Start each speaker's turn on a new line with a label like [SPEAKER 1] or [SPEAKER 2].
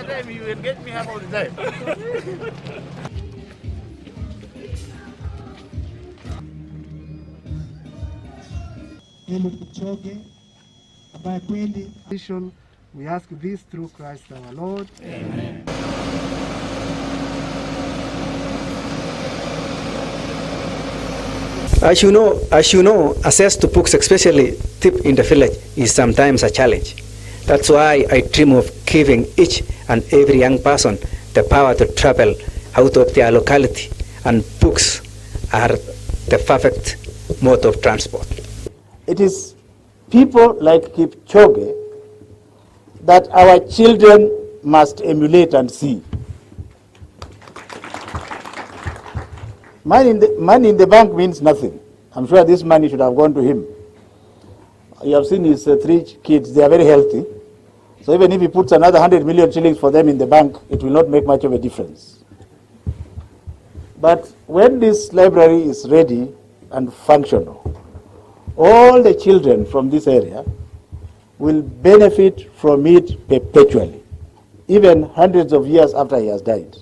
[SPEAKER 1] time you engage me half of the time.
[SPEAKER 2] Eliud Kipchoge, ambaye kweli we ask this through Christ our Lord. Amen.
[SPEAKER 3] As you know, access to books, especially deep in the village, is sometimes a challenge. That's why I dream of giving each and every young person the power to travel out of their locality, and books are the perfect mode of transport.
[SPEAKER 1] It is people like Kipchoge that our children must emulate and see. Money in the bank means nothing. I'm sure this money should have gone to him. You have seen his 3 kids, they are very healthy. So even if he puts another 100 million shillings for them in the bank, it will not make much of a difference. But when this library is ready and functional, all the children from this area will benefit from it perpetually, even hundreds of years after he has died.